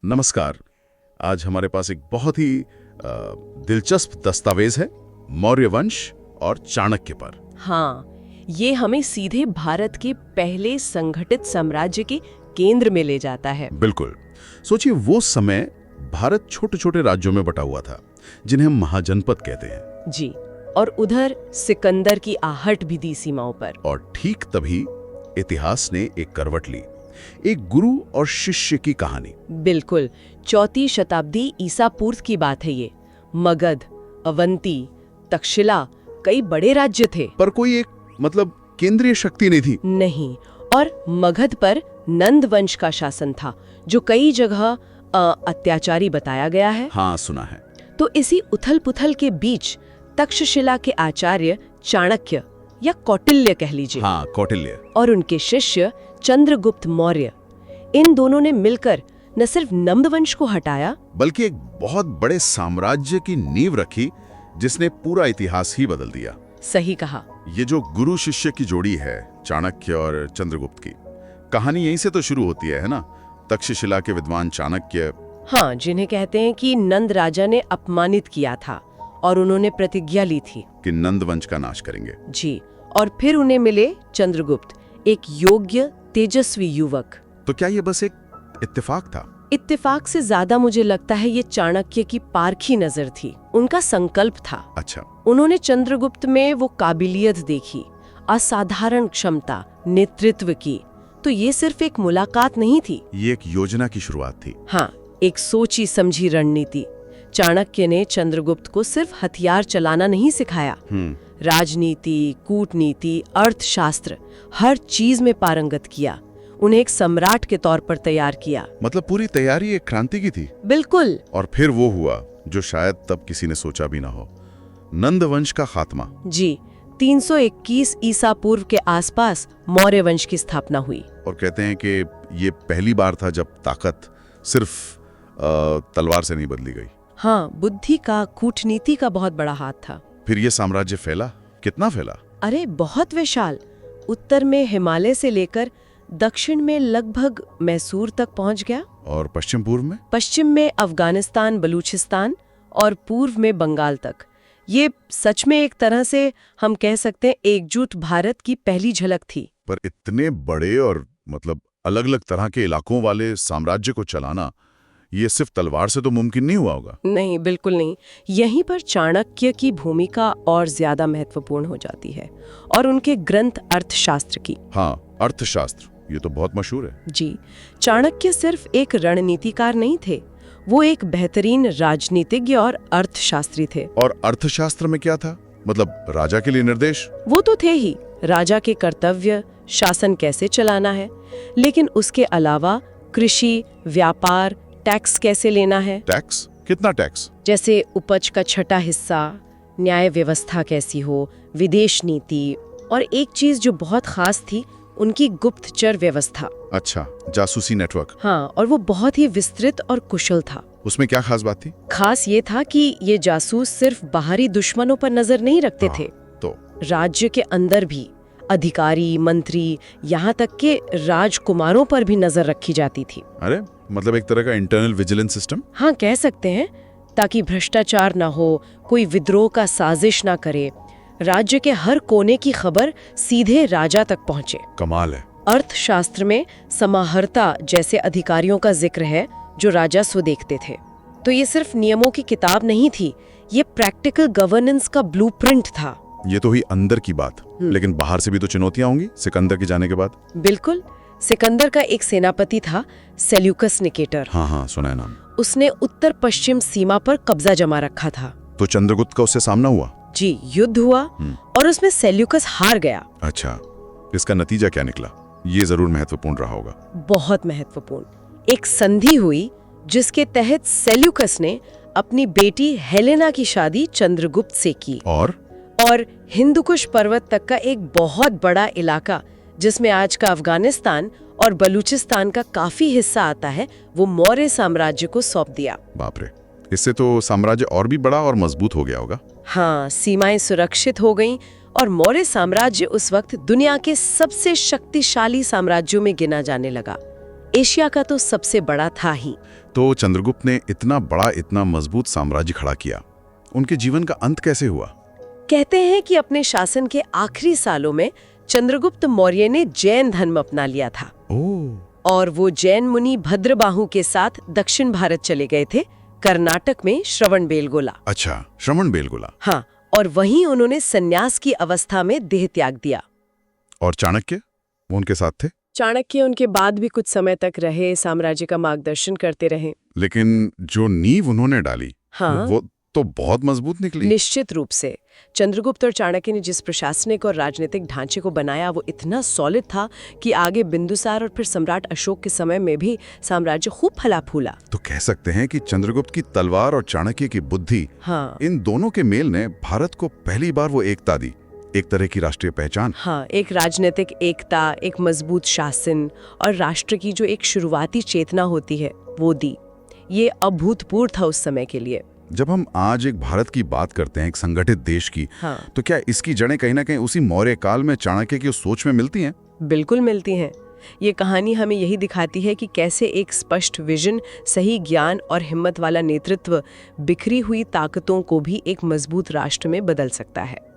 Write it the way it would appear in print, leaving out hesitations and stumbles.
नमस्कार। आज हमारे पास एक बहुत ही दिलचस्प दस्तावेज है मौर्य वंश और चाणक्य पर। हाँ, ये हमें सीधे भारत के पहले संगठित साम्राज्य के केंद्र में ले जाता है। बिल्कुल। सोचिए, वो समय भारत छोटे छोटे राज्यों में बटा हुआ था जिन्हें हम महाजनपद कहते हैं। जी, और उधर सिकंदर की आहट भी थी सीमाओं पर। और ठीक तभी इतिहास ने एक करवट ली, एक गुरु और शिष्य की कहानी। बिल्कुल, 4वीं शताब्दी ईसा पूर्व की बात है ये। मगध, अवंती, तक्षशिला, कई बड़े राज्य थे, पर कोई एक केंद्रीय शक्ति नहीं थी। नहीं, और मगध पर नंद वंश का शासन था, जो कई जगह अत्याचारी बताया गया है। हाँ, सुना है। तो इसी उथल-पुथल के बीच तक्षशिला के आचार्य चाणक्य या कौटिल्य कह लीजिए, हाँ, कौटिल्य, और उनके शिष्य चंद्रगुप्त मौर्य, इन दोनों ने मिलकर न सिर्फ नंद वंश को हटाया, बल्कि एक बहुत बड़े साम्राज्य की नींव रखी जिसने पूरा इतिहास ही बदल दिया। सही कहा। ये जो गुरु शिष्य की जोड़ी है, चाणक्य और चंद्रगुप्त की, कहानी यहीं से तो शुरू होती है ना? तक्षशिला के विद्वान चाणक्य, हाँ, जिन्हें कहते हैं कि नंद राजा ने अपमानित किया था और उन्होंने प्रतिज्ञा ली थी कि नंद वंश का नाश करेंगे। जी, और फिर उन्हें मिले चंद्रगुप्त, एक योग्य तेजस्वी युवक। तो क्या ये बस एक इत्तेफाक था? इत्तेफाक से ज्यादा मुझे लगता है ये चाणक्य की पारखी नजर थी, उनका संकल्प था। अच्छा। उन्होंने चंद्रगुप्त में वो काबिलियत देखी, असाधारण क्षमता, नेतृत्व की। तो ये सिर्फ एक मुलाकात नहीं थी, ये एक योजना की शुरुआत थी। हाँ, एक सोची समझी रणनीति। चाणक्य ने चंद्रगुप्त को सिर्फ हथियार चलाना नहीं सिखाया, राजनीति, कूटनीति, अर्थशास्त्र, हर चीज में पारंगत किया। उन्हें एक सम्राट के तौर पर तैयार किया। पूरी तैयारी एक क्रांति की थी। बिल्कुल। और फिर वो हुआ जो शायद तब किसी ने सोचा भी ना हो, नंद वंश का खात्मा। जी, 321 ईसा पूर्व के आसपास मौर्य वंश की स्थापना हुई। और कहते हैं कि ये पहली बार था जब ताकत सिर्फ तलवार से नहीं बदली गई। हाँ, बुद्धि का, कूटनीति का बहुत बड़ा हाथ था। फिर ये साम्राज्य फैला, कितना फैला? अरे बहुत विशाल। उत्तर में हिमालय से लेकर दक्षिण में लगभग मैसूर तक पहुंच गया। और पश्चिम पूर्व में? पश्चिम में अफगानिस्तान, बलूचिस्तान, और पूर्व में बंगाल तक। ये सच में एक तरह से हम कह सकते हैं एकजुट भारत की पहली झलक थी। पर इतने बड़े और अलग अलग तरह के इलाकों वाले साम्राज्य को चलाना, ये सिर्फ तलवार से तो मुमकिन नहीं हुआ होगा। नहीं, बिल्कुल नहीं। यहीं पर चाणक्य की भूमिका और ज्यादा महत्वपूर्ण हो जाती है, और उनके ग्रंथ अर्थशास्त्र की। हाँ, अर्थशास्त्र, ये तो बहुत मशहूर है। जी, चाणक्य सिर्फ एक रणनीतिकार नहीं थे, वो एक बेहतरीन राजनीतिज्ञ और अर्थशास्त्री थे। और अर्थशास्त्र में क्या था? राजा के लिए निर्देश? वो तो थे ही, राजा के कर्तव्य, शासन कैसे चलाना है, लेकिन उसके अलावा कृषि, व्यापार, टैक्स कैसे लेना है। टैक्स? कितना टैक्स? जैसे उपज का छठा हिस्सा, न्याय व्यवस्था कैसी हो, विदेश नीति, और एक चीज जो बहुत खास थी, उनकी गुप्तचर व्यवस्था। अच्छा, जासूसी नेटवर्क। हाँ, और वो बहुत ही विस्तृत और कुशल था। उसमें क्या खास बात थी? खास ये था कि ये जासूस सिर्फ बाहरी दुश्मनों पर नजर नहीं रखते थे, तो राज्य के अंदर भी अधिकारी, मंत्री, यहाँ तक के राजकुमारों पर भी नजर रखी जाती थी। अरे, एक तरह का इंटरनल विजिलेंस सिस्टम। हाँ, कह सकते हैं, ताकि भ्रष्टाचार ना हो, कोई विद्रोह का साजिश ना करे, राज्य के हर कोने की खबर सीधे राजा तक पहुंचे। कमाल है। अर्थशास्त्र में समाहर्ता जैसे अधिकारियों का जिक्र है जो राजस्व देखते थे। तो ये सिर्फ नियमों की किताब नहीं थी, ये प्रैक्टिकल गवर्नेंस का ब्लूप्रिंट था। ये तो हुई अंदर की बात, लेकिन बाहर से भी तो चुनौतियां होंगी सिकंदर के जाने के बाद। बिल्कुल। सिकंदर का एक सेनापति था, सेल्यूकस निकेटर। हाँ, सुना है नाम। उसने उत्तर पश्चिम सीमा पर कब्जा जमा रखा था। तो चंद्रगुप्त का उससे सामना हुआ? जी, युद्ध हुआ और उसमें सेल्यूकस हार गया। अच्छा, इसका नतीजा क्या निकला? ये जरूर महत्वपूर्ण रहा होगा। बहुत महत्वपूर्ण। एक संधि हुई जिसके तहत सेल्यूकस ने अपनी बेटी हेलेना की शादी चंद्रगुप्त से की, और हिंदुकुश पर्वत तक का एक बहुत बड़ा इलाका, जिसमें आज का अफगानिस्तान और बलूचिस्तान का काफी हिस्सा आता है, वो मौर्य साम्राज्य को सौंप दिया। बाप रे, इससे तो साम्राज्य और भी बड़ा और मजबूत हो गया होगा। हाँ, सीमाएं सुरक्षित हो गईं और मौर्य साम्राज्य उस वक्त दुनिया के सबसे शक्तिशाली साम्राज्यों में गिना जाने लगा। एशिया का तो सबसे बड़ा था ही। तो चंद्रगुप्त ने इतना बड़ा, इतना मजबूत साम्राज्य खड़ा किया, उनके जीवन का अंत कैसे हुआ? कहते हैं कि अपने शासन के आखिरी सालों में चंद्रगुप्त मौर्य ने जैन धर्म अपना लिया था। और वो जैन मुनि भद्रबाहु के साथ दक्षिण भारत चले गए थे, कर्नाटक में श्रवणबेलगोला। अच्छा, श्रवणबेलगोला। हाँ, और वहीं उन्होंने सन्यास की अवस्था में देह त्याग दिया। और चाणक्य, वो उनके साथ थे? चाणक्य उनके बाद भी कुछ समय तक रहे, साम्राज्य का मार्गदर्शन करते रहे। लेकिन जो नींव उन्होंने डाली, हाँ, वो तो बहुत मजबूत निकली। निश्चित रूप से। चंद्रगुप्त और चाणक्य ने जिस प्रशासनिक और राजनीतिक ढांचे को बनाया वो इतना सॉलिड था कि आगे बिंदुसार और फिर सम्राट अशोक के समय में भी साम्राज्य खूब फला फूला। तो कह सकते हैं कि चंद्रगुप्त की तलवार और चाणक्य की बुद्धि, हाँ, इन दोनों के मेल ने भारत को पहली बार वो एकता दी, एक तरह की राष्ट्रीय पहचान। हाँ, एक राजनीतिक एकता, एक मजबूत शासन और राष्ट्र की जो एक शुरुआती चेतना होती है वो दी। ये अभूतपूर्व था उस समय के लिए। जब हम आज एक भारत की बात करते हैं, एक संगठित देश की, हाँ, तो क्या इसकी जड़ें कहीं ना कहीं उसी मौर्य काल में चाणक्य की उस सोच में मिलती हैं? बिल्कुल मिलती हैं। ये कहानी हमें यही दिखाती है कि कैसे एक स्पष्ट विजन, सही ज्ञान और हिम्मत वाला नेतृत्व बिखरी हुई ताकतों को भी एक मजबूत राष्ट्र में बदल सकता है।